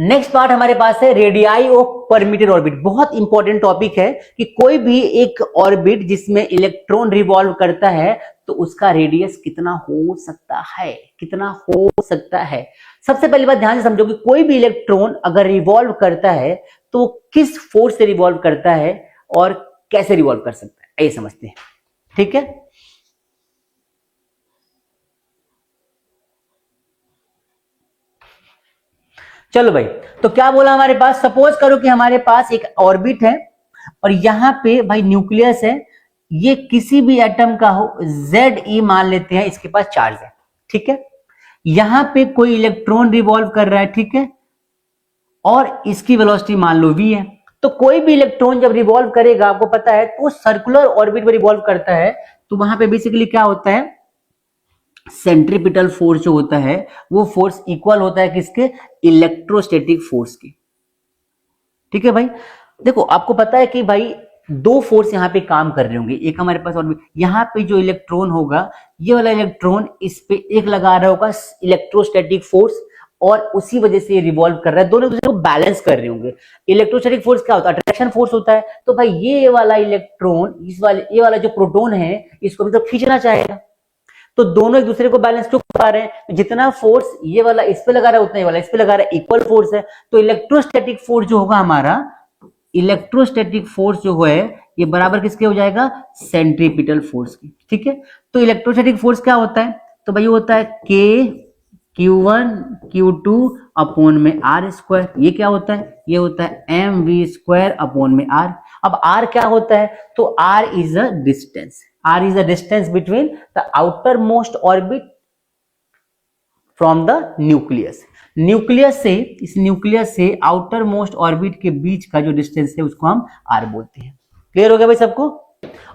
Next part हमारे पास है radii of permitted orbit. बहुत इंपॉर्टेंट टॉपिक है कि कोई भी एक ऑर्बिट जिसमें इलेक्ट्रॉन रिवॉल्व करता है तो उसका रेडियस कितना हो सकता है, कितना हो सकता है। सबसे पहली बात ध्यान से समझो कि कोई भी इलेक्ट्रॉन अगर रिवॉल्व करता है तो किस फोर्स से रिवॉल्व करता है और कैसे रिवॉल्व कर सकता है, ये समझते हैं। ठीक है, चलो भाई, तो क्या बोला हमारे पास, सपोज करो कि हमारे पास एक ऑर्बिट है और यहां पे भाई न्यूक्लियस है, ये किसी भी एटम का हो, Ze मान लेते हैं, इसके पास चार्ज है। ठीक है, यहां पे कोई इलेक्ट्रॉन रिवॉल्व कर रहा है, ठीक है, और इसकी वेलोसिटी मान लो v है। तो कोई भी इलेक्ट्रॉन जब रिवॉल्व करेगा, आपको पता है, तो सर्कुलर ऑर्बिट में रिवॉल्व करता है, तो वहां पे बेसिकली क्या होता है, सेंट्रीपिटल फोर्स जो होता है वो फोर्स इक्वल होता है किसके, इलेक्ट्रोस्टैटिक फोर्स के। ठीक है भाई, देखो आपको पता है कि भाई दो फोर्स यहां पे काम कर रहे होंगे, एक हमारे पास और यहां पे जो इलेक्ट्रॉन होगा, ये वाला इलेक्ट्रॉन इस पे एक लगा रहा होगा इलेक्ट्रोस्टैटिक फोर्स, और उसी वजह से ये रिवॉल्व कर रहा है, दोनों दूसरे को बैलेंस कर रहे होंगे। इलेक्ट्रोस्टैटिक फोर्स क्या होता है, अट्रैक्शन फोर्स होता है। तो भाई ये वाला इलेक्ट्रॉन ये वाला जो प्रोटॉन है, इसको भी तो खींचना चाहेगा, तो दोनों एक दूसरे को बैलेंस क्यों कर रहे हैं, जितना फोर्स ये वाला इस पे लगा रहा है उतना ये वाला इस पे लगा रहा है, इक्वल फोर्स है। तो इलेक्ट्रोस्टैटिक फोर्स जो होगा हमारा, इलेक्ट्रोस्टैटिक फोर्स जो है ये बराबर किसके हो जाएगा, सेंट्रीपिटल फोर्स की। ठीक है, तो इलेक्ट्रोस्टैटिक फोर्स क्या होता है, तो भाई होता है K Q1 Q2 अपॉन में R स्क्वायर। ये क्या होता है, ये होता है mv स्क्वायर अपॉन में R। अब R क्या होता है, तो R is a distance, R is the distance between the outermost orbit from the nucleus। Nucleus से, इस न्यूक्लियस से आउटर मोस्ट ऑर्बिट के बीच का जो डिस्टेंस है उसको हम R बोलते हैं। क्लियर हो गया भाई सबको।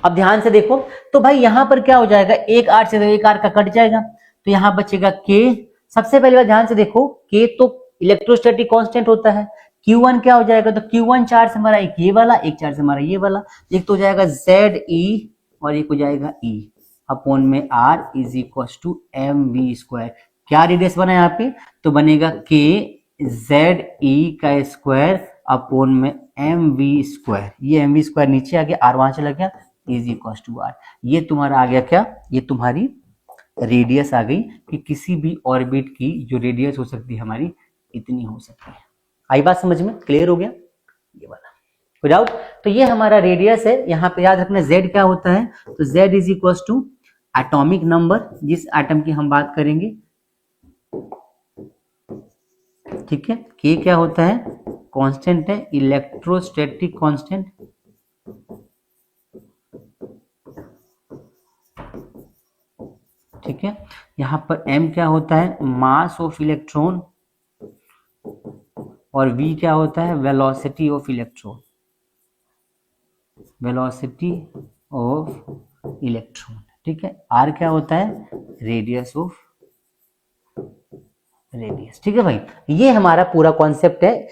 अब ध्यान से देखो, तो भाई यहां पर क्या हो जाएगा, एक R से एक R का कट जाएगा, तो यहां बचेगा K। सबसे पहले बात ध्यान से देखो, K तो इलेक्ट्रोस्टैटिक कांस्टेंट होता है। Q1 क्या हो जाएगा, तो Q1 चार्ज हमारा एक ये वाला, एक चार्ज हमारा ये वाला, एक तो हो जाएगा Ze और एक हो जाएगा E अपॉन में R is equal to mv square. क्या रेडियस बना यहाँ पे, तो बनेगा K Ze का स्क्वायर अपॉन में mv स्क्वायर। ये mv स्क्वायर नीचे आ गया, R वहां चला गया, इज इक्वल टू R। ये तुम्हारा आ गया क्या, ये तुम्हारी रेडियस आ गई कि किसी भी ऑर्बिट की जो रेडियस हो सकती है हमारी इतनी हो सकती है। आई बात समझ में, क्लियर हो गया ये वाला, विदाउट। तो ये हमारा रेडियस है, यहाँ पे याद रखना Z क्या होता है, तो Z is equal to atomic number, जिस एटम की हम बात करेंगे। ठीक है, K क्या होता है, कांस्टेंट है, इलेक्ट्रोस्टैटिक कांस्टेंट। ठीक है, यहां पर M क्या होता है, मास ऑफ इलेक्ट्रॉन, और V क्या होता है, velocity of electron, velocity of electron. ठीक है, R क्या होता है, रेडियस ऑफ रेडियस। ठीक है भाई, ये हमारा पूरा कॉन्सेप्ट है।